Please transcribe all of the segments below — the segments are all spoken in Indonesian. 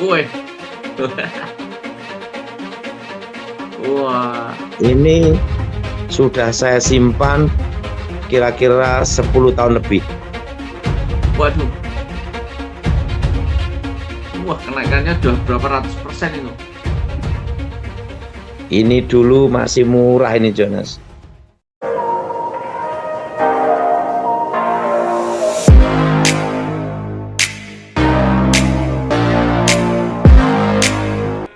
Woi. Wah. Ini sudah saya simpan kira-kira 10 tahun lebih. Waduh. Wah, kenaikannya udah berapa ratus persen itu? Ini dulu masih murah ini, Jonas.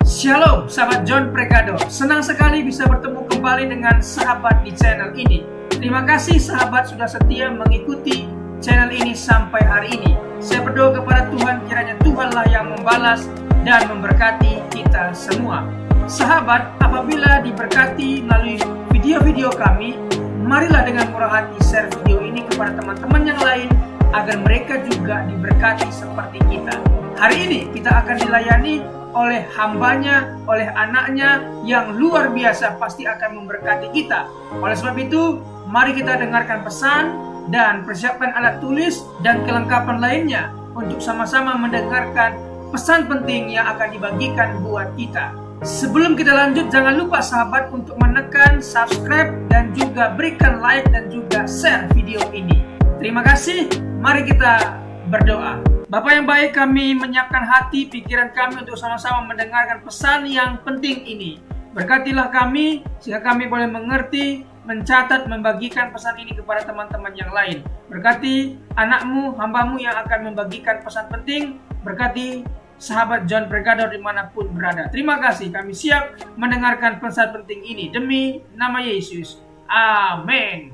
Shalom, sahabat John Pregado. Senang sekali bisa bertemu kembali dengan sahabat di channel ini. Terima kasih sahabat sudah setia mengikuti channel ini sampai hari ini. Saya berdoa kepada Tuhan, kiranya Tuhanlah yang membalas dan memberkati kita semua. Sahabat, apabila diberkati melalui video-video kami, marilah dengan murah hati share video ini kepada teman-teman yang lain agar mereka juga diberkati seperti kita. Hari ini kita akan dilayani oleh hambanya, oleh anaknya yang luar biasa, pasti akan memberkati kita. Oleh sebab itu, mari kita dengarkan pesan dan persiapkan alat tulis dan kelengkapan lainnya untuk sama-sama mendengarkan pesan penting yang akan dibagikan buat kita. Sebelum kita lanjut, jangan lupa sahabat untuk menekan subscribe dan juga berikan like dan juga share video ini. Terima kasih, mari kita berdoa. Bapak yang baik, kami menyiapkan hati, pikiran kami untuk sama-sama mendengarkan pesan yang penting ini. Berkatilah kami, sehingga kami boleh mengerti, mencatat, membagikan pesan ini kepada teman-teman yang lain. Berkati anakmu, hambamu yang akan membagikan pesan penting. Berkati sahabat John Pregado dimanapun berada. Terima kasih, kami siap mendengarkan pesan penting ini. Demi nama Yesus. Amin.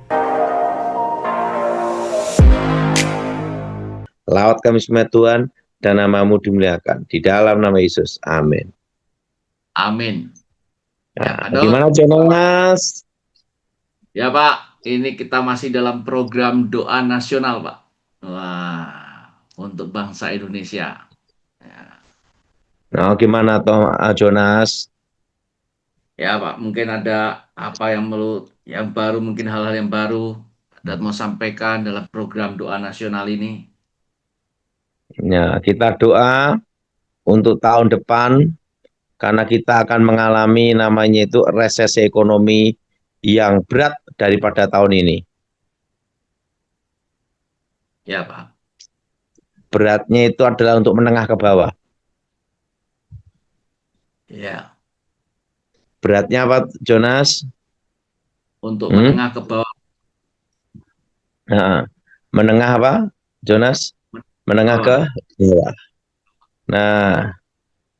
Lawat kami semua Tuhan, dan namamu dimuliakan. Di dalam nama Yesus. Amin. Amin. Nah, gimana Jonas? Ya Pak, ini kita masih dalam program doa nasional Pak. Wah, untuk bangsa Indonesia. Ya. Nah, gimana toh Jonas? Ya Pak, mungkin ada apa yang baru, mungkin hal-hal yang baru dan mau sampaikan dalam program doa nasional ini. Ya, kita doa untuk tahun depan, karena kita akan mengalami namanya itu resesi ekonomi yang berat daripada tahun ini. Ya Pak. Beratnya itu adalah untuk menengah ke bawah. Ya. Beratnya apa, Jonas? Untuk menengah ke bawah. Nah, menengah apa, Jonas? Menengah ke bawah. Nah,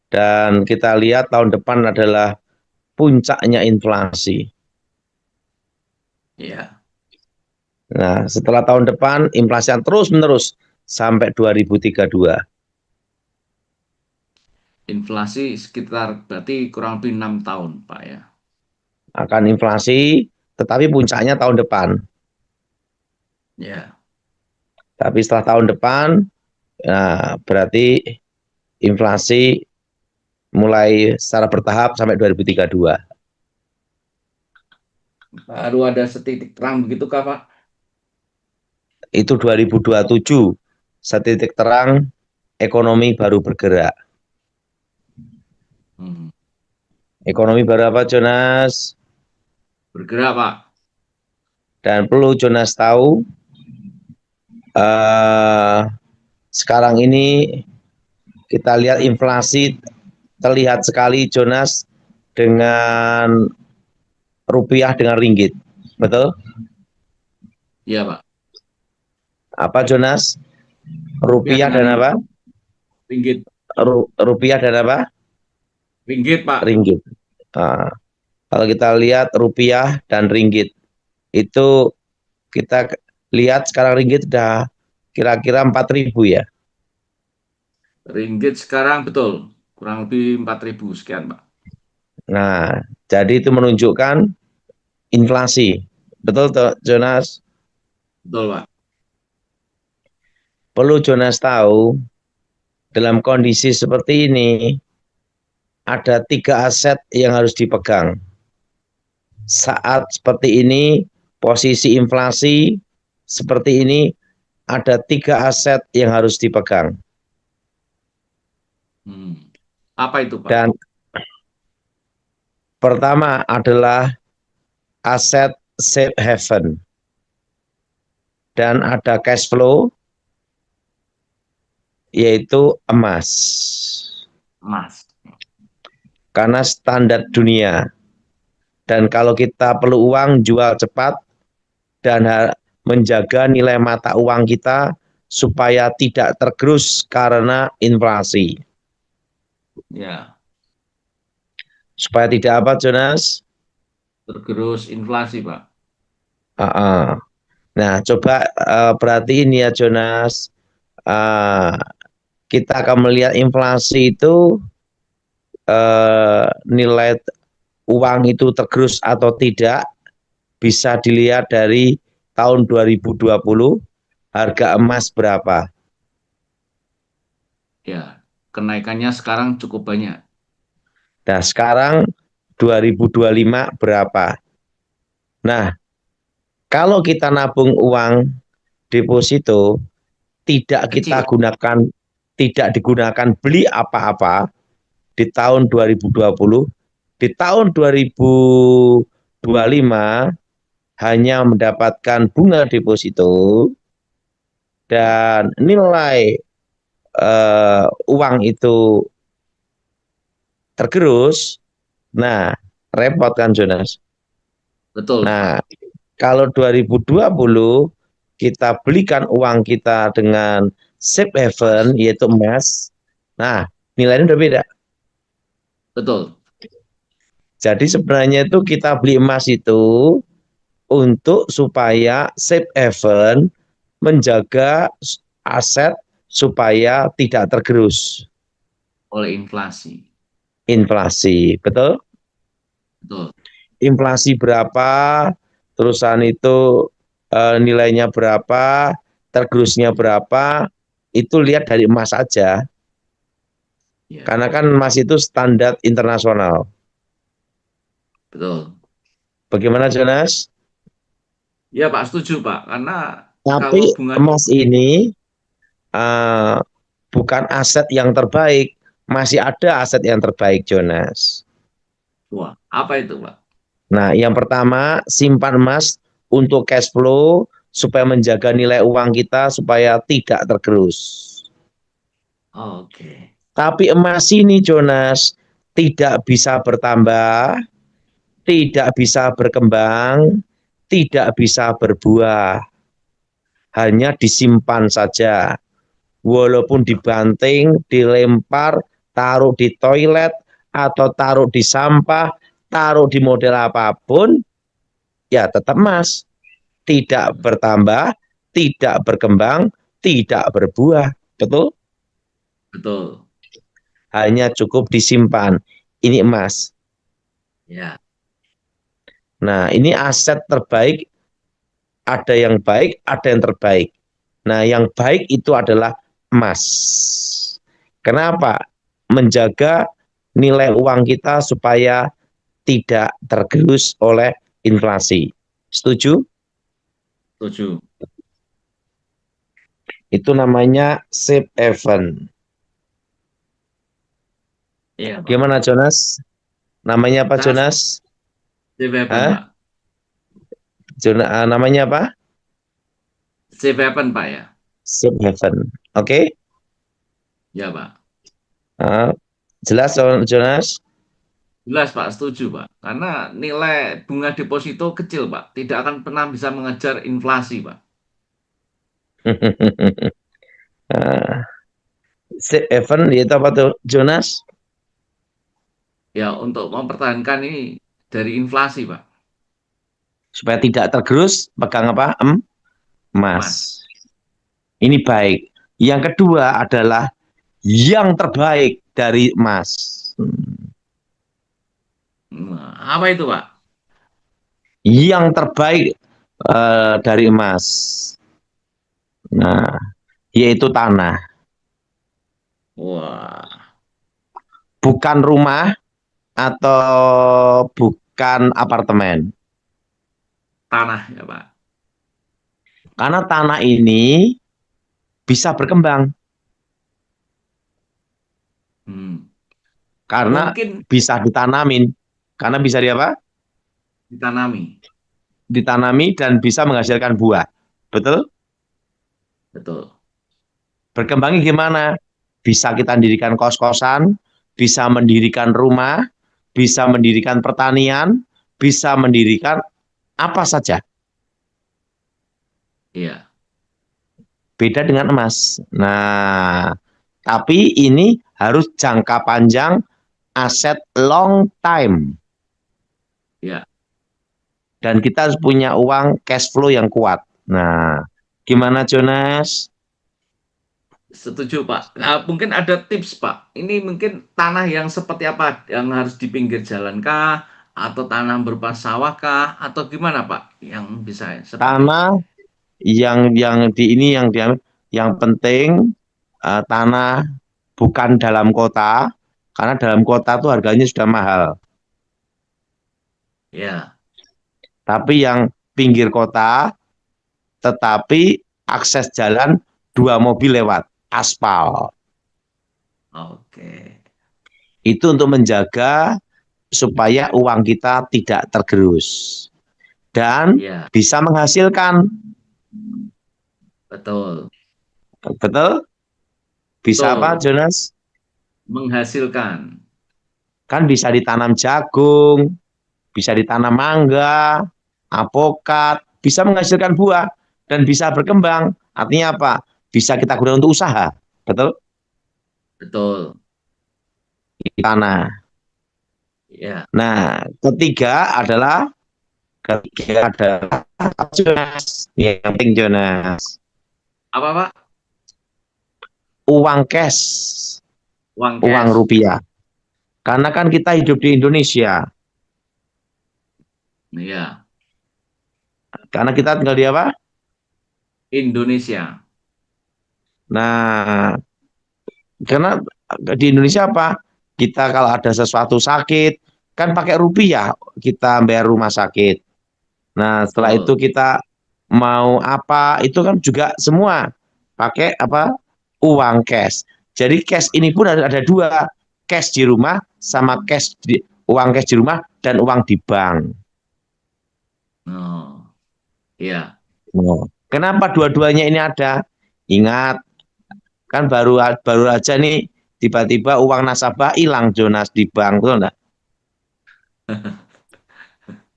dan kita lihat tahun depan adalah puncaknya inflasi. Iya. Nah, setelah tahun depan inflasi yang terus-menerus sampai 2032. Inflasi sekitar berarti kurang lebih 6 tahun, Pak ya. Akan inflasi, tetapi puncaknya tahun depan. Ya. Tapi setelah tahun depan, nah, berarti inflasi mulai secara bertahap sampai 2032. Baru ada setitik terang begitukah Pak? Itu 2027, setitik terang ekonomi baru bergerak. Ekonomi baru apa, Jonas? Bergerak, Pak. Dan perlu Jonas tahu, sekarang ini kita lihat inflasi terlihat sekali, Jonas, dengan rupiah dengan ringgit. Betul? Iya, Pak. Apa, Jonas? Rupiah dan apa? Ringgit. Rupiah dan apa? Ringgit, Pak. Ringgit. Nah, kalau kita lihat rupiah dan ringgit, itu kita lihat sekarang ringgit sudah kira-kira 4.000 ya. Ringgit sekarang betul, kurang lebih 4.000 sekian, Pak. Nah, jadi itu menunjukkan inflasi. Betul, Jonas? Betul, Pak. Perlu Jonas tahu, dalam kondisi seperti ini, ada 3 aset yang harus dipegang. Saat seperti ini, posisi inflasi seperti ini, ada 3 aset yang harus dipegang. Apa itu, Pak? Dan pertama adalah aset safe haven. Dan ada cash flow, yaitu emas. Emas. Karena standar dunia. Dan kalau kita perlu uang, jual cepat dan menjaga nilai mata uang kita supaya tidak tergerus karena inflasi. Ya, Supaya tidak apa, Jonas? tergerus inflasi, Pak. Nah, coba perhatiin ya, Jonas. Kita akan melihat inflasi itu nilai uang itu tergerus atau tidak bisa dilihat dari tahun 2020 harga emas berapa. Ya, kenaikannya sekarang cukup banyak. Nah, sekarang 2025 berapa? Nah, kalau kita nabung uang deposito tidak kita Kecil. gunakan, tidak digunakan beli apa-apa di tahun 2020, di tahun 2025 hanya mendapatkan bunga deposito dan nilai uang itu tergerus. Nah, repot kan, Jonas? Betul, Nah, Pak. kalau 2020 kita belikan uang kita dengan safe haven, yaitu emas, nah nilainya udah beda. Betul. Jadi sebenarnya itu kita beli emas itu untuk supaya safe haven menjaga aset supaya tidak tergerus Oleh inflasi. inflasi. Betul? Betul. Inflasi berapa, terusan itu nilainya berapa, tergerusnya berapa, itu lihat dari emas saja. Ya, Karena kan emas itu standar internasional. betul. Bagaimana, Jonas? Ya, Pak, setuju, Pak. Karena kalau Tapi bunga emas ini bukan aset yang terbaik. Masih ada aset yang terbaik, Jonas. wah, apa itu, Pak? Nah, yang pertama, simpan emas untuk cash flow supaya menjaga nilai uang kita supaya tidak tergerus. Oke. Tapi emas ini, Jonas, tidak bisa bertambah, tidak bisa berkembang, tidak bisa berbuah. Hanya disimpan saja. Walaupun dibanting, dilempar, taruh di toilet, atau taruh di sampah, taruh di model apapun, ya tetap emas. Tidak bertambah, tidak berkembang, tidak berbuah. Betul? Betul. Hanya cukup disimpan. Ini emas. Ya, Nah, ini aset terbaik. Ada yang baik, ada yang terbaik. Nah, yang baik itu adalah emas. Kenapa? Menjaga nilai uang kita supaya tidak tergerus oleh inflasi. Setuju? setuju. Itu namanya safe haven. Iya, Pak. Gimana, Jonas? Namanya apa, Sangat Jonas? safe haven, Hah? Pak. Namanya apa? Safe haven, Pak, ya. Safe haven. Oke? Ya, Pak. Jelas, Jonas? Jelas, Pak. Setuju, Pak. Karena nilai bunga deposito kecil, Pak. Tidak akan pernah bisa mengejar inflasi, Pak. Safe haven itu apa tuh, Jonas? Ya, untuk mempertahankan ini dari inflasi, Pak. Supaya tidak tergerus, pegang apa? Emas. Mas. Ini baik. Yang kedua adalah yang terbaik dari emas. Nah, apa itu, Pak? Yang terbaik dari emas. Nah, yaitu tanah. Wah, Bukan rumah atau bukan apartemen. tanah ya, Pak. Karena tanah ini bisa berkembang. Hmm. Karena Mungkin bisa ditanamin. Karena bisa di apa? ditanami. Ditanami dan bisa menghasilkan buah. Betul? Betul. Berkembangnya gimana? Bisa kita mendirikan kos-kosan, bisa mendirikan rumah, bisa mendirikan pertanian, bisa mendirikan apa saja. Iya. Beda dengan emas. Nah, tapi ini harus jangka panjang, aset long time. Ya. Dan kita harus punya uang cash flow yang kuat. Nah, gimana Jonas? Setuju, Pak. Nah, mungkin ada tips, Pak. Ini mungkin tanah yang seperti apa? Yang harus di pinggir jalan kah? Atau tanah berupa sawah kah? Atau gimana, Pak? Yang bisa seperti itu. Tanah yang di ini yang penting tanah bukan dalam kota, karena dalam kota tuh harganya sudah mahal. Ya, Tapi yang pinggir kota, tetapi akses jalan 2 mobil lewat, aspal. oke. Itu untuk menjaga supaya uang kita tidak tergerus. Dan Ya, bisa menghasilkan. betul. Betul? Bisa apa, Betul. Jonas? Menghasilkan. Kan bisa ditanam jagung, bisa ditanam mangga, apokat, bisa menghasilkan buah, dan bisa berkembang. Artinya apa? Bisa kita gunakan untuk usaha. Betul? Betul. Di tanah. Ya. Nah, ketiga adalah Jonas. Yang penting Jonas. Apa, Pak? Uang cash, Uang uang cash. rupiah. Karena kan kita hidup di Indonesia. Ya. Karena kita tinggal di apa? Indonesia. Nah, karena di Indonesia apa? Kita kalau ada sesuatu sakit, kan pakai rupiah kita bayar rumah sakit. Nah, setelah itu Betul. kita mau apa, itu kan juga semua pakai apa? Uang cash. Jadi cash ini pun ada dua, cash di rumah sama uang cash di rumah dan uang di bank. Oh, ya. Oh. Kenapa dua-duanya ini ada? Ingat, kan baru baru aja nih tiba-tiba uang nasabah hilang Jonas di bank, betul enggak?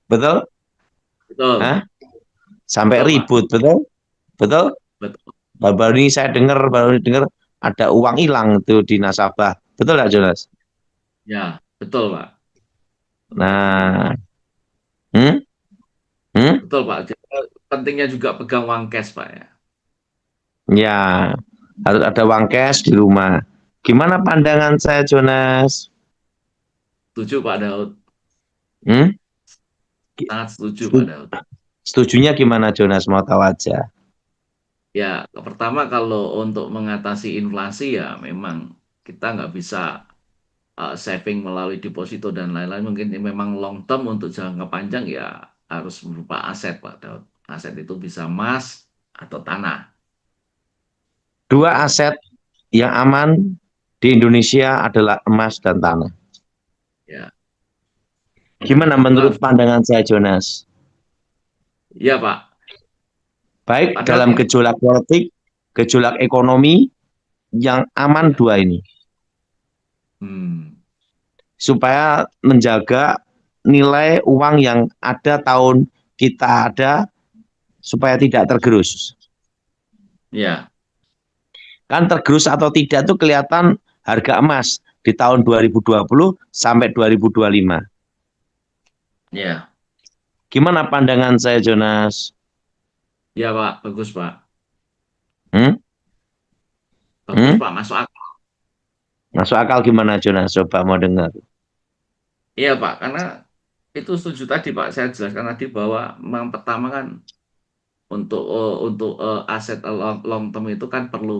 Betul? Betul. Hah? Sampai Betul, Pak. ribut, betul? Betul? Betul. Baru ini saya baru dengar ada uang hilang tuh di nasabah. Betul nggak Jonas? Ya, betul, Pak. Nah, hmm? Hmm? Betul, Pak. Jadi, pentingnya juga pegang uang cash, Pak ya. Ya, harus ada uang cash di rumah. Gimana pandangan saya Jonas? Setuju, Pak Daud. Hmm? Sangat setuju, Pak Daud. Setujunya gimana Jonas? Mau tahu aja. Ya, pertama kalau untuk mengatasi inflasi ya memang kita nggak bisa saving melalui deposito dan lain-lain. Mungkin memang long term untuk jangka panjang ya harus berupa aset, Pak Daud. Aset itu bisa emas atau tanah. Dua aset yang aman di Indonesia adalah emas dan tanah. Ya, Gimana kita menurut harus, pandangan saya Jonas? ya Pak. Baik Padahal dalam gejolak politik, gejolak ekonomi, yang aman ya, dua ini. Supaya menjaga nilai uang yang ada tahun kita ada supaya tidak tergerus. ya, Kan tergerus atau tidak itu kelihatan harga emas di tahun 2020 sampai 2025. ya, Gimana pandangan saya Jonas? ya Pak. Bagus Pak. Hmm? Bagus Hmm? Pak. Masuk akal. Masuk akal gimana Jonas? Coba mau dengar. Iya Pak. Karena itu setuju tadi Pak. Saya jelaskan tadi bahwa memang pertama kan untuk aset long term itu kan perlu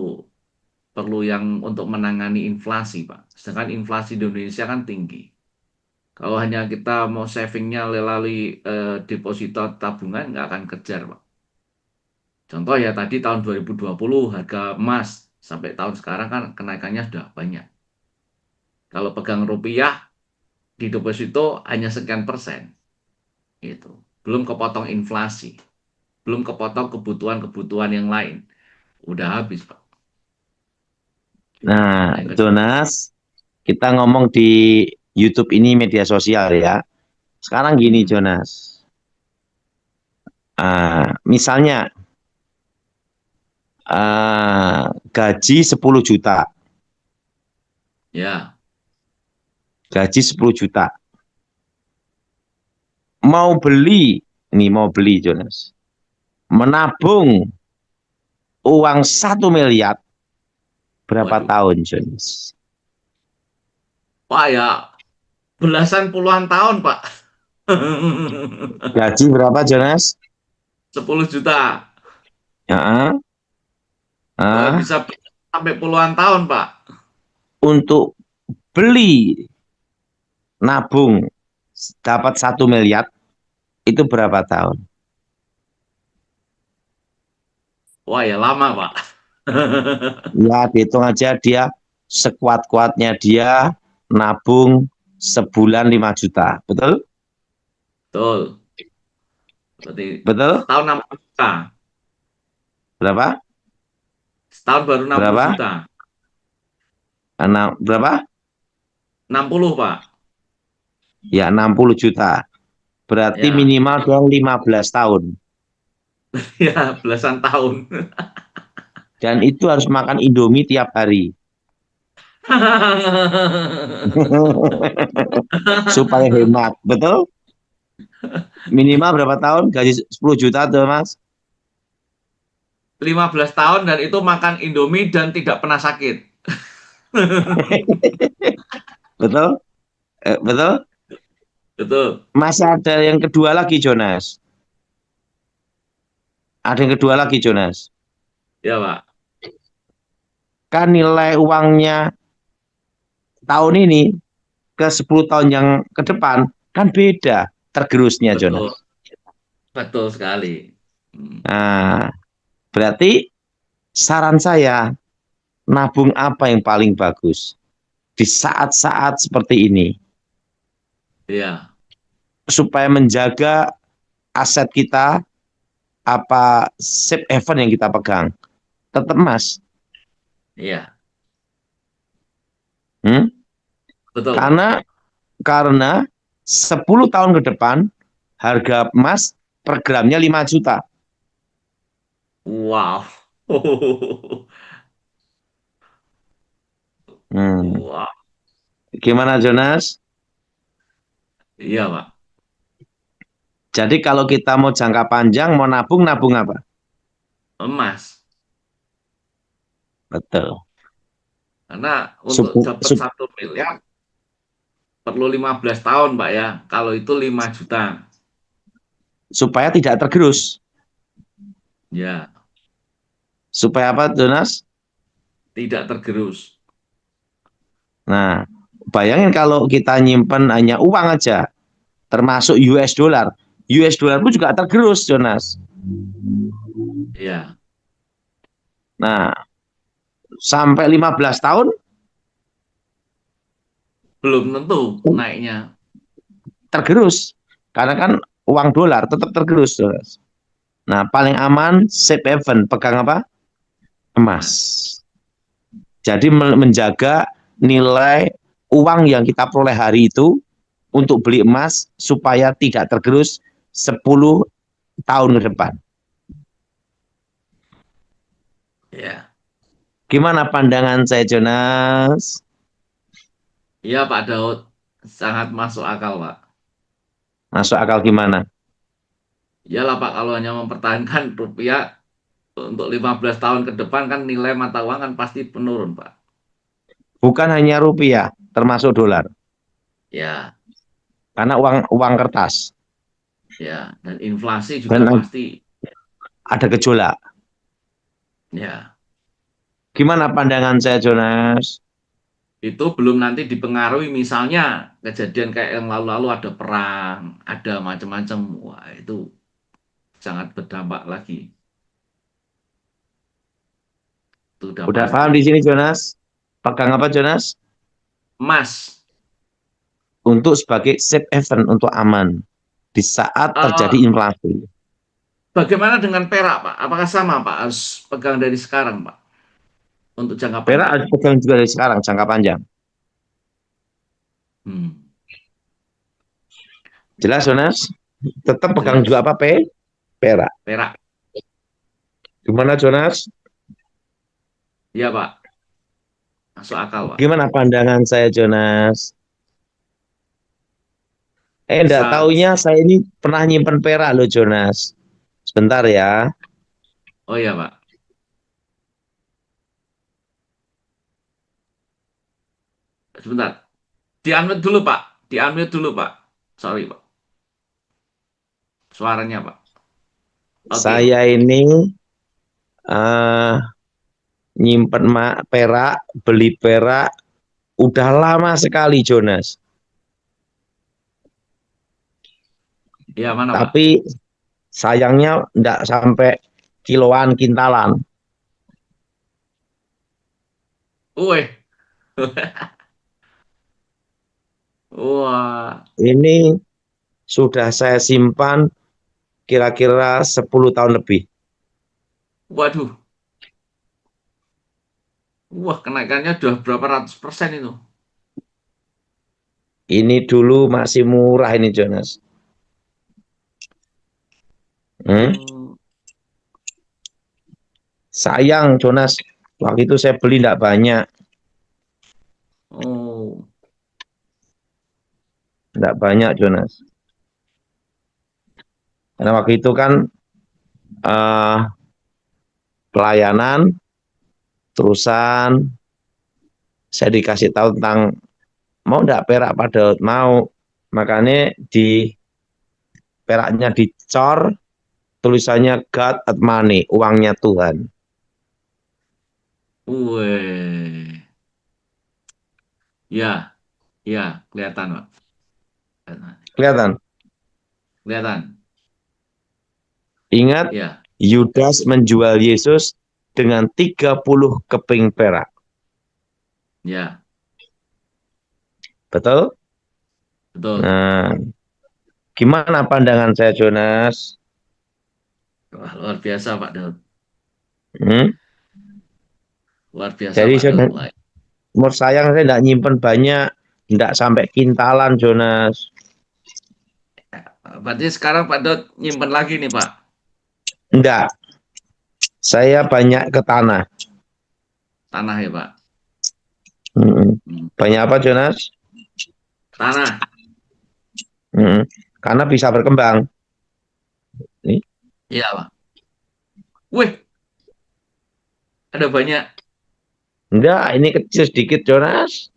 perlu yang untuk menangani inflasi Pak. Sedangkan inflasi di Indonesia kan tinggi. Kalau hanya kita mau savingnya melalui deposito tabungan nggak akan kejar Pak. Contoh ya tadi tahun 2020 harga emas sampai tahun sekarang kan kenaikannya sudah banyak. Kalau pegang rupiah di deposito hanya sekian persen. Gitu. Belum kepotong inflasi. Belum kepotong kebutuhan-kebutuhan yang lain. Udah habis, Pak. Nah, Nah, yang kedua. Jonas, kita ngomong di YouTube ini media sosial ya. Sekarang gini, Hmm. Jonas. Misalnya gaji 10 juta. Ya, Gaji 10 juta. Mau beli Jonas. Menabung uang 1 miliar berapa waduh. tahun, Jonas? Pak ya, belasan puluhan tahun, Pak. Gaji berapa, Jonas? 10 juta. Ya, Bisa sampai puluhan tahun, Pak. untuk beli nabung dapat 1 miliar itu berapa tahun? Wah ya lama, Pak. Ya, dihitung aja dia sekuat-kuatnya dia nabung sebulan 5 juta. Betul? Betul. Berarti Betul? setahun 60 juta. Berapa? Setahun baru 60 Berapa? juta. Berapa? 60, Pak. Ya, 60 juta. Berarti Ya, minimal dong 15 tahun. ya belasan tahun. Dan itu harus makan Indomie tiap hari. Supaya hemat. Betul? Minimal berapa tahun? Gaji 10 juta tuh, Mas. 15 tahun dan itu makan Indomie dan tidak pernah sakit. Betul? Betul? Betul. Masih ada yang kedua lagi, Jonas. Ada yang kedua lagi, Jonas. Ya, Pak. Kan nilai uangnya tahun ini ke 10 tahun yang ke depan kan beda tergerusnya, Betul. Jonas. Betul sekali. Hmm. Nah, berarti saran saya, nabung apa yang paling bagus di saat-saat seperti ini Ya, supaya menjaga aset kita, apa safe haven yang kita pegang tetap emas. iya. Hmm? Betul, Pak. Karena 10 tahun ke depan harga emas per gramnya 5 juta. Wow. Wow. Gimana, Jonas? Iya, Pak. Jadi kalau kita mau jangka panjang, mau nabung, nabung apa? Emas. Betul. Karena untuk Sup- dapat sup- 1 miliar perlu 15 tahun, Pak ya. Kalau itu 5 juta. supaya tidak tergerus. Ya, Supaya apa, Jonas? tidak tergerus. Nah, bayangin kalau kita nyimpen hanya uang aja, termasuk US dollar. US dollar pun juga tergerus, Jonas. Ya, Nah, sampai 15 tahun belum tentu naiknya. tergerus. Karena kan uang dolar tetap tergerus, Jonas. Nah, paling aman safe haven, pegang apa? Emas. Emas. Jadi menjaga nilai uang yang kita peroleh hari itu untuk beli emas supaya tidak tergerus 10 tahun ke depan. Ya. Gimana pandangan saya, Jonas? Iya, Pak Daud. Sangat masuk akal, Pak. Masuk akal gimana? Iyalah, Pak, kalau hanya mempertahankan rupiah untuk 15 tahun ke depan kan nilai mata uang kan pasti menurun, Pak. Bukan hanya rupiah, termasuk dolar. Ya, Karena uang kertas. ya. Dan inflasi juga Dan pasti. ada gejolak. Ya, Gimana pandangan saya, Jonas? itu belum nanti dipengaruhi misalnya kejadian kayak yang lalu-lalu ada perang, ada macam-macam. Wah, itu sangat berdampak lagi. Itu udah Udah pasti. paham di sini, Jonas? Pegang apa, Jonas? emas. Untuk sebagai safe haven, untuk aman di saat terjadi Eh, inflasi. Bagaimana dengan perak, Pak? Apakah sama, Pak? Harus pegang dari sekarang, Pak, untuk jangka Perak panjang? harus pegang juga dari sekarang, jangka panjang. Hmm, Jelas, Jonas? Tetap pegang jelas. juga apa, perak. Perak. Gimana, Jonas? Iya, Pak. Masuk akal, Pak. Gimana pandangan saya, Jonas? Enggak Bisa. taunya saya ini pernah nyimpen perak loh, Jonas. Sebentar ya. Oh iya, Pak. Sebentar. Di-unmute dulu, Pak. Di-unmute dulu, Pak. Sorry, Pak. Suaranya, Pak. Oke, Saya oke. ini eh nyimpen perak, beli perak udah lama sekali, Jonas. Iya, mana, Pak? Tapi sayangnya enggak sampai kiloan, kintalan. Wih. Wah. Ini sudah saya simpan kira-kira 10 tahun lebih. Waduh. Wah, kenaikannya udah berapa ratus persen itu? Ini dulu masih murah ini, Jonas. Hmm. Sayang, Jonas. Waktu itu saya beli enggak banyak. Oh. Enggak banyak, Jonas. Karena waktu itu kan eh, pelayanan, terusan saya dikasih tahu tentang mau enggak perak Pak Daud, mau. Makanya di peraknya dicor, tulisannya God at money, uangnya Tuhan. Wih. Ya, ya, kelihatan, Pak. Kelihatan. Kelihatan? Kelihatan. Ingat, Ya, Yudas menjual Yesus dengan 30 keping perak. ya, Betul? betul. Nah, gimana pandangan saya, Jonas? Wah, luar biasa, Pak Daud. Hmm? Luar biasa, Jadi Pak Daud. Lah. menurut saya enggak nyimpen banyak, enggak sampai kintalan, Jonas. Berarti sekarang Pak Daud nyimpen lagi nih, Pak. Enggak, saya banyak ke tanah. Tanah ya, Pak. Hmm. Hmm. Banyak apa, Jonas? Tanah. Karena bisa berkembang. Nih. Iya, Pak. Wih, ada banyak. Enggak, ini kecil sedikit, Jonas.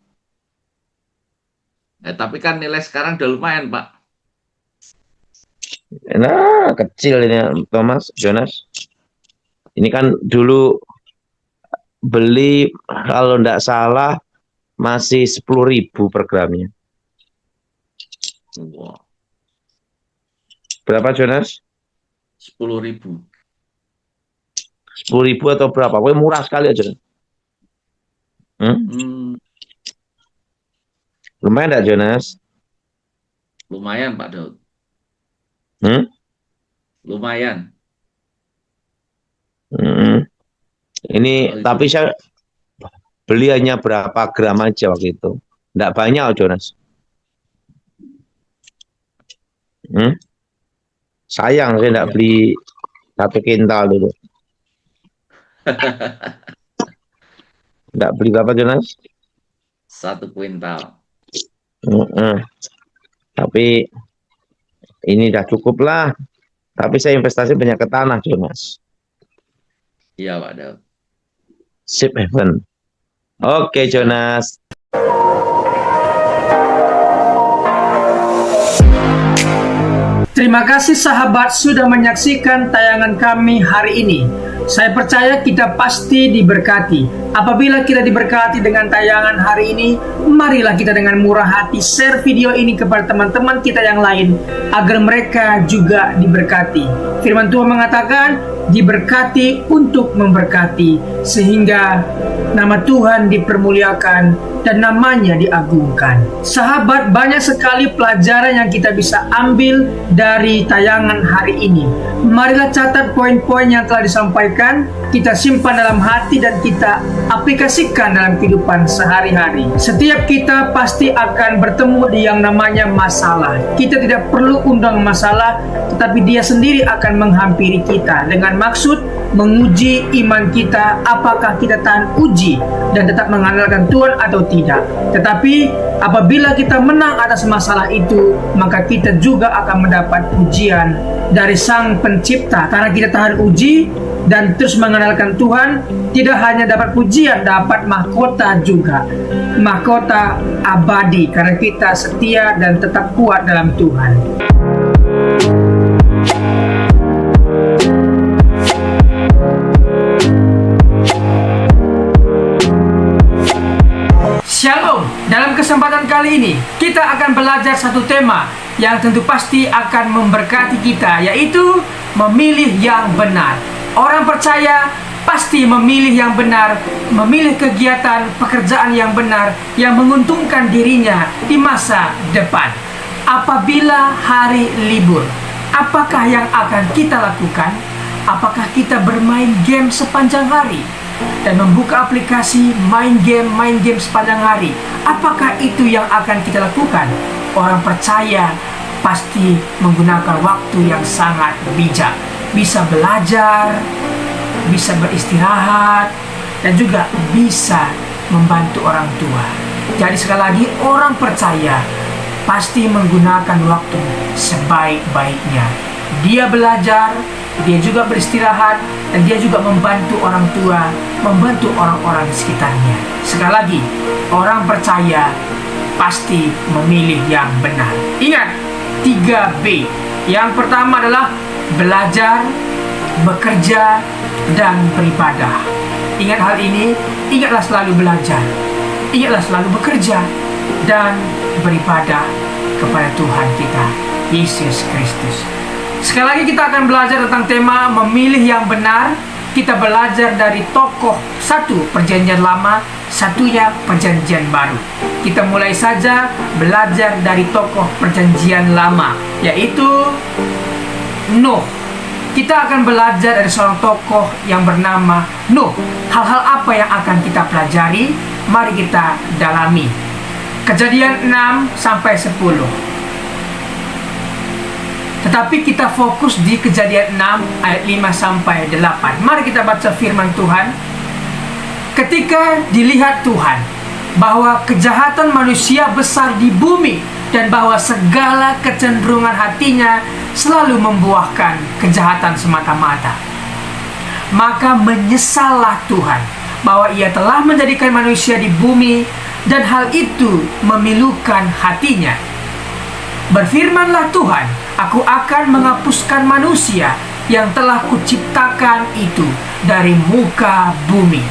Tapi kan nilai sekarang udah lumayan, Pak. Nah, kecil ini, Thomas, Jonas. Ini kan dulu beli, kalau enggak salah, masih 10.000 per gramnya. Wow. Berapa, Jonas? 10.000. 10.000 atau berapa? Pokoknya murah sekali aja. Lumayan enggak, Jonas? Lumayan, Pak Daud. Lumayan. Ini, Oh, tapi saya beli hanya berapa gram aja waktu itu. Enggak banyak, Jonas. Sayang, saya enggak beli 1 kintal dulu. Enggak beli berapa, Jonas? 1 kuintal. Tapi ini udah cukup lah. Tapi saya investasi banyak ke tanah, Jonas. Iya, Pak Daud. Safe haven. Oke, Jonas. Terima kasih sahabat sudah menyaksikan tayangan kami hari ini. Saya percaya kita pasti diberkati. Apabila kita diberkati dengan tayangan hari ini, marilah kita dengan murah hati share video ini kepada teman-teman kita yang lain, agar mereka juga diberkati. Firman Tuhan mengatakan, diberkati untuk memberkati, sehingga nama Tuhan dipermuliakan dan namanya diagungkan. Sahabat, banyak sekali pelajaran yang kita bisa ambil dari tayangan hari ini. Marilah catat poin-poin yang telah disampaikan, kita simpan dalam hati dan kita aplikasikan dalam kehidupan sehari-hari. Setiap kita pasti akan bertemu di yang namanya masalah. Kita tidak perlu undang masalah, tetapi dia sendiri akan menghampiri kita dengan maksud menguji iman kita, apakah kita tahan uji dan tetap mengandalkan Tuhan atau tidak. Tetapi apabila kita menang atas masalah itu, maka kita juga akan mendapat pujian dari Sang Pencipta. Karena kita tahan uji dan terus mengandalkan Tuhan, tidak hanya dapat pujian, dapat mahkota juga. Mahkota abadi karena kita setia dan tetap kuat dalam Tuhan. Shalom. Dalam kesempatan kali ini kita akan belajar satu tema yang tentu pasti akan memberkati kita, yaitu memilih yang benar. Orang percaya pasti memilih yang benar, memilih kegiatan pekerjaan yang benar yang menguntungkan dirinya di masa depan. Apabila hari libur, apakah yang akan kita lakukan? Apakah kita bermain game sepanjang hari dan membuka aplikasi main game sepanjang hari? Apakah itu yang akan kita lakukan? Orang percaya pasti menggunakan waktu yang sangat bijak, bisa belajar, bisa beristirahat, dan juga bisa membantu orang tua. Jadi sekali lagi, orang percaya pasti menggunakan waktu sebaik-baiknya. Dia belajar, dia juga beristirahat, dan dia juga membantu orang tua, membantu orang-orang di sekitarnya. Sekali lagi, orang percaya pasti memilih yang benar. Ingat, 3B. Yang pertama adalah belajar, bekerja, dan beribadah. Ingat hal ini, ingatlah selalu belajar, ingatlah selalu bekerja, dan beribadah kepada Tuhan kita, Yesus Kristus. Sekali lagi kita akan belajar tentang tema memilih yang benar. Kita belajar dari tokoh satu Perjanjian Lama, satunya Perjanjian Baru. Kita mulai saja belajar dari tokoh Perjanjian Lama, yaitu Nuh. Kita akan belajar dari seorang tokoh yang bernama Nuh. Hal-hal apa yang akan kita pelajari? Mari kita dalami. Kejadian 6 sampai 10. Tetapi kita fokus di Kejadian 6 ayat 5 sampai 8. Mari kita baca firman Tuhan. Ketika dilihat Tuhan bahwa kejahatan manusia besar di bumi dan bahwa segala kecenderungan hatinya selalu membuahkan kejahatan semata-mata, maka menyesallah Tuhan bahwa ia telah menjadikan manusia di bumi dan hal itu memilukan hatinya. Berfirmanlah Tuhan, aku akan menghapuskan manusia yang telah kuciptakan itu dari muka bumi,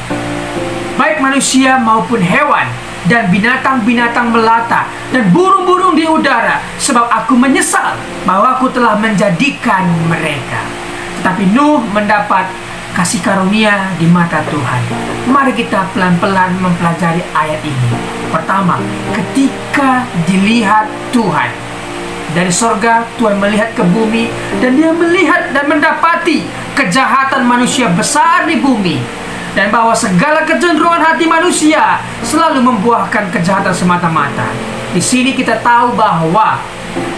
baik manusia maupun hewan, dan binatang-binatang melata, dan burung-burung di udara, sebab aku menyesal bahwa aku telah menjadikan mereka. Tetapi Nuh mendapat kasih karunia di mata Tuhan. Mari kita pelan-pelan mempelajari ayat ini. Pertama, ketika dilihat Tuhan dari sorga, Tuhan melihat ke bumi, dan dia melihat dan mendapati kejahatan manusia besar di bumi, dan bahwa segala kecenderungan hati manusia selalu membuahkan kejahatan semata-mata. Di sini kita tahu bahwa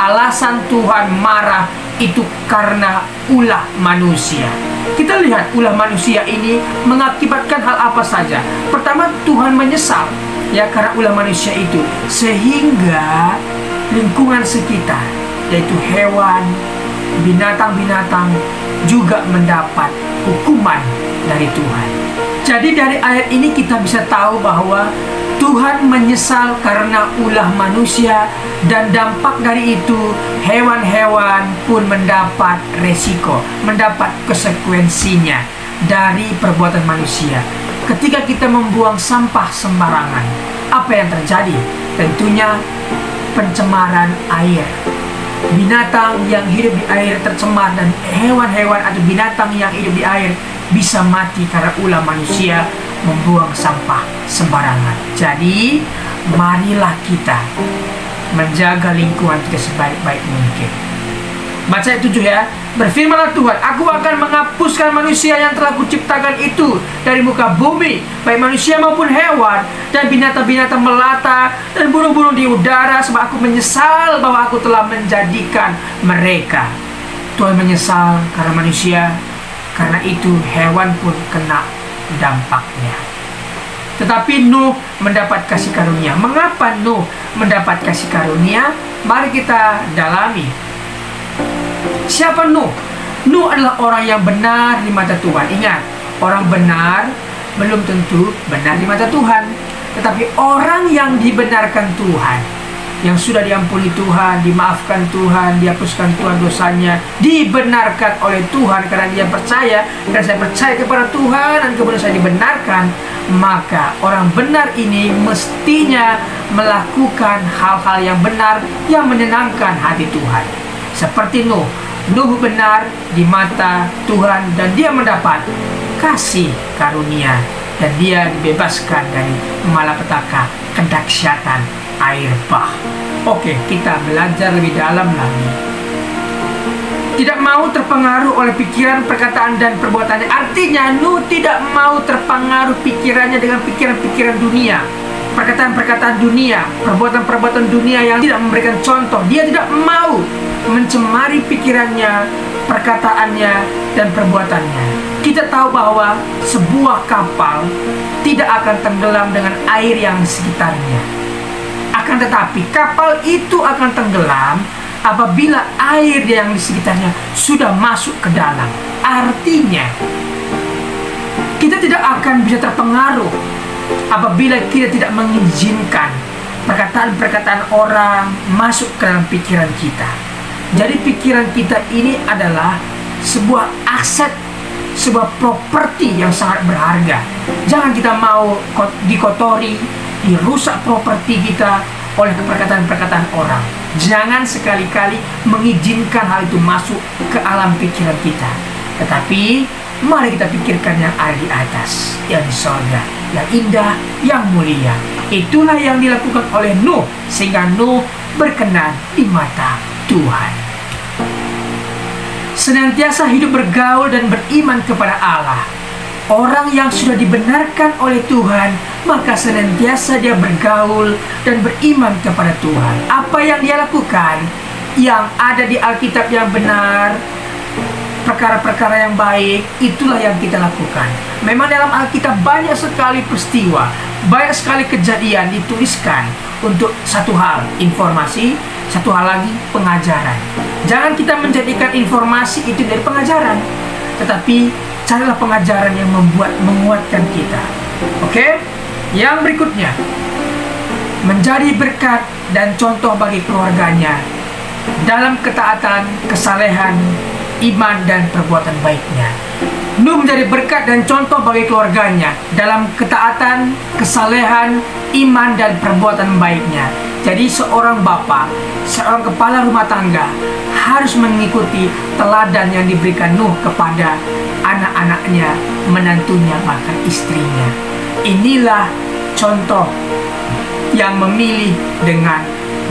alasan Tuhan marah itu karena ulah manusia. Kita lihat ulah manusia ini mengakibatkan hal apa saja. Pertama, Tuhan menyesal ya karena ulah manusia itu, sehingga lingkungan sekitar, yaitu hewan, binatang-binatang juga mendapat hukuman dari Tuhan. Jadi dari ayat ini kita bisa tahu bahwa Tuhan menyesal karena ulah manusia, dan dampak dari itu hewan-hewan pun mendapat resiko, mendapat konsekuensinya. dari perbuatan manusia. Ketika kita membuang sampah sembarangan, apa yang terjadi? Tentunya pencemaran air. Binatang yang hidup di air tercemar dan hewan-hewan atau binatang yang hidup di air bisa mati karena ulah manusia membuang sampah sembarangan. Jadi, marilah kita menjaga lingkungan kita sebaik-baik mungkin. Baca ayat 7 ya. Berfirmanlah Tuhan, aku akan menghapuskan manusia yang telah kuciptakan itu dari muka bumi, baik manusia maupun hewan, dan binatang-binatang melata, dan burung-burung di udara, sebab aku menyesal bahwa aku telah menjadikan mereka. Tuhan menyesal karena manusia, karena itu hewan pun kena dampaknya. Tetapi Nuh mendapat kasih karunia. Mengapa Nuh mendapat kasih karunia? Mari kita dalami. Siapa Nuh? Nuh adalah orang yang benar di mata Tuhan. Ingat, orang benar belum tentu benar di mata Tuhan. Tetapi orang yang dibenarkan Tuhan, yang sudah diampuni Tuhan, dimaafkan Tuhan, dihapuskan Tuhan dosanya, dibenarkan oleh Tuhan karena dia percaya, dan saya percaya kepada Tuhan dan kemudian saya dibenarkan, maka orang benar ini mestinya melakukan hal-hal yang benar yang menyenangkan hati Tuhan. Seperti Nuh benar di mata Tuhan dan dia mendapat kasih karunia dan dia dibebaskan dari malapetaka kedahsyatan air bah. Oke, kita belajar lebih dalam lagi. Tidak mau terpengaruh oleh pikiran, perkataan, dan perbuatannya. Artinya Nuh tidak mau terpengaruh pikirannya dengan pikiran-pikiran dunia, perkataan-perkataan dunia, perbuatan-perbuatan dunia yang tidak memberikan contoh. Dia tidak mau mencemari pikirannya, perkataannya, dan perbuatannya. Kita tahu bahwa sebuah kapal tidak akan tenggelam dengan air yang di sekitarnya. Akan tetapi kapal itu akan tenggelam apabila air yang di sekitarnya sudah masuk ke dalam. Artinya kita tidak akan bisa terpengaruh apabila kita tidak mengizinkan perkataan-perkataan orang masuk ke dalam pikiran kita. Jadi pikiran kita ini adalah sebuah aset, sebuah properti yang sangat berharga. Jangan kita mau dikotori, dirusak properti kita oleh perkataan-perkataan orang. Jangan sekali-kali mengizinkan hal itu masuk ke alam pikiran kita. Tetapi mari kita pikirkan yang ada di atas, yang di sorga, yang indah, yang mulia. Itulah yang dilakukan oleh Nuh, sehingga Nuh berkenan di mata Tuhan. Senantiasa hidup bergaul dan beriman kepada Allah. Orang yang sudah dibenarkan oleh Tuhan, maka senantiasa dia bergaul dan beriman kepada Tuhan. Apa yang dia lakukan, yang ada di Alkitab yang benar, perkara-perkara yang baik, itulah yang kita lakukan. Memang dalam Alkitab banyak sekali peristiwa, banyak sekali kejadian dituliskan untuk satu hal, informasi, satu hal lagi, pengajaran. Jangan kita menjadikan informasi itu dari pengajaran, tetapi carilah pengajaran yang menguatkan kita. Oke? Yang berikutnya, menjadi berkat dan contoh bagi keluarganya dalam ketaatan, kesalehan, iman, dan perbuatan baiknya. Nuh menjadi berkat dan contoh bagi keluarganya dalam ketaatan, kesalehan, iman, dan perbuatan baiknya. Jadi seorang bapak, seorang kepala rumah tangga harus mengikuti teladan yang diberikan Nuh kepada anak-anaknya, menantunya, bahkan istrinya. Inilah contoh yang memilih dengan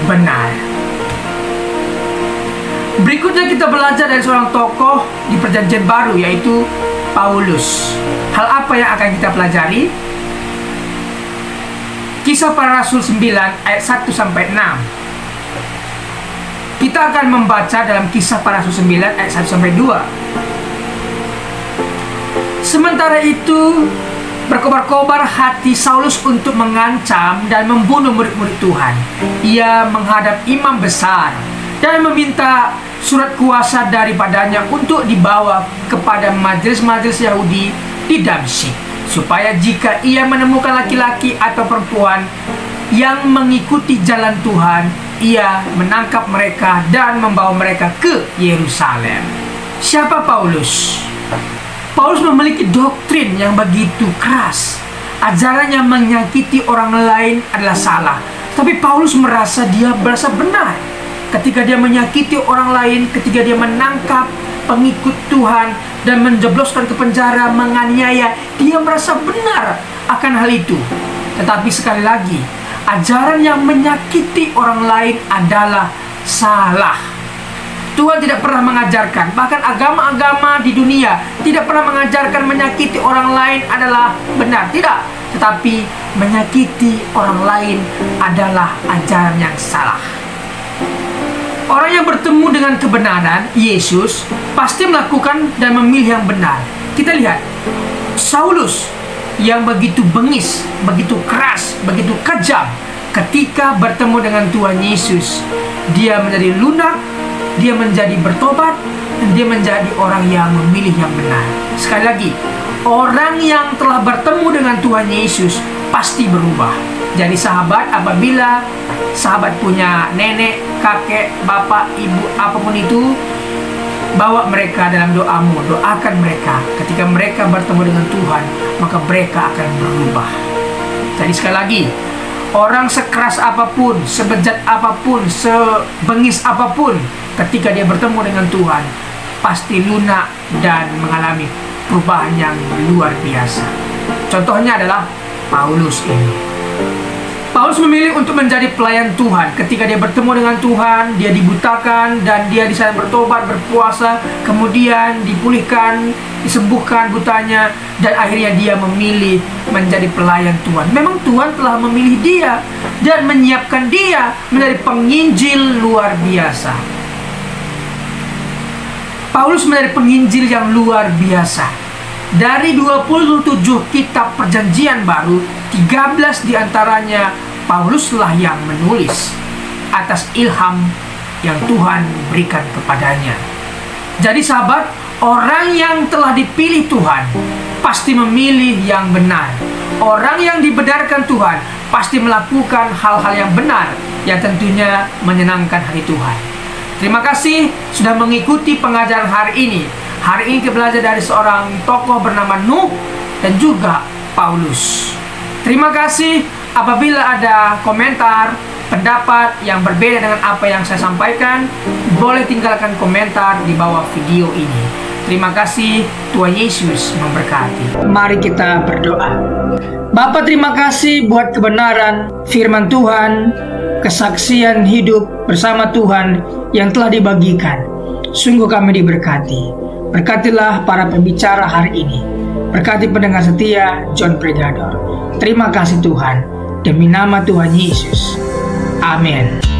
benar. Berikutnya kita belajar dari seorang tokoh di Perjanjian Baru, yaitu Paulus. Hal apa yang akan kita pelajari? Kisah Para Rasul 9 ayat 1-6. Kita akan membaca dalam Kisah Para Rasul 9 ayat 1-2. Sementara itu berkobar-kobar hati Saulus untuk mengancam dan membunuh murid-murid Tuhan. Ia menghadap imam besar dan meminta surat kuasa daripadanya untuk dibawa kepada majelis-majelis Yahudi di Damsyik, supaya jika ia menemukan laki-laki atau perempuan yang mengikuti jalan Tuhan, ia menangkap mereka dan membawa mereka ke Yerusalem. Siapa Paulus? Paulus memiliki doktrin yang begitu keras. Ajarannya menyakiti orang lain adalah salah. Tapi Paulus merasa benar ketika dia menyakiti orang lain, ketika dia menangkap pengikut Tuhan dan menjebloskan ke penjara, menganiaya. Dia merasa benar akan hal itu. Tetapi sekali lagi, ajaran yang menyakiti orang lain adalah salah. Tuhan tidak pernah mengajarkan, bahkan agama-agama di dunia tidak pernah mengajarkan menyakiti orang lain adalah benar. Tidak, tetapi menyakiti orang lain adalah ajaran yang salah. Orang yang bertemu dengan kebenaran, Yesus, pasti melakukan dan memilih yang benar. Kita lihat, Saulus yang begitu bengis, begitu keras, begitu kejam, ketika bertemu dengan Tuhan Yesus, dia menjadi lunak, dia menjadi bertobat, dan dia menjadi orang yang memilih yang benar. Sekali lagi, orang yang telah bertemu dengan Tuhan Yesus pasti berubah. Jadi sahabat, apabila sahabat punya nenek, kakek, bapak, ibu, apapun itu, bawa mereka dalam doamu, doakan mereka. Ketika mereka bertemu dengan Tuhan, maka mereka akan berubah. Jadi sekali lagi, orang sekeras apapun, sebejat apapun, sebengis apapun, ketika dia bertemu dengan Tuhan, pasti lunak dan mengalami perubahan yang luar biasa. Contohnya adalah Paulus ini. Paulus memilih untuk menjadi pelayan Tuhan. Ketika dia bertemu dengan Tuhan, dia dibutakan dan dia di sana bertobat, berpuasa, kemudian dipulihkan, disembuhkan butanya, dan akhirnya dia memilih menjadi pelayan Tuhan. Memang Tuhan telah memilih dia dan menyiapkan dia menjadi penginjil luar biasa. Paulus menjadi penginjil yang luar biasa. Dari 27 kitab perjanjian baru, 13 diantaranya Pauluslah yang menulis atas ilham yang Tuhan berikan kepadanya. Jadi sahabat, orang yang telah dipilih Tuhan pasti memilih yang benar. Orang yang dibenarkan Tuhan pasti melakukan hal-hal yang benar, yang tentunya menyenangkan hati Tuhan. Terima kasih sudah mengikuti pengajaran hari ini. Hari ini kita belajar dari seorang tokoh bernama Nuh dan juga Paulus. Terima kasih. Apabila ada komentar, pendapat yang berbeda dengan apa yang saya sampaikan, boleh tinggalkan komentar di bawah video ini. Terima kasih. Tuhan Yesus memberkati. Mari kita berdoa. Bapa, terima kasih buat kebenaran firman Tuhan, kesaksian hidup bersama Tuhan yang telah dibagikan. Sungguh kami diberkati. Berkatilah para pembicara hari ini. Berkati pendengar setia John Pregador. Terima kasih Tuhan. Demi nama Tuhan Yesus. Amin.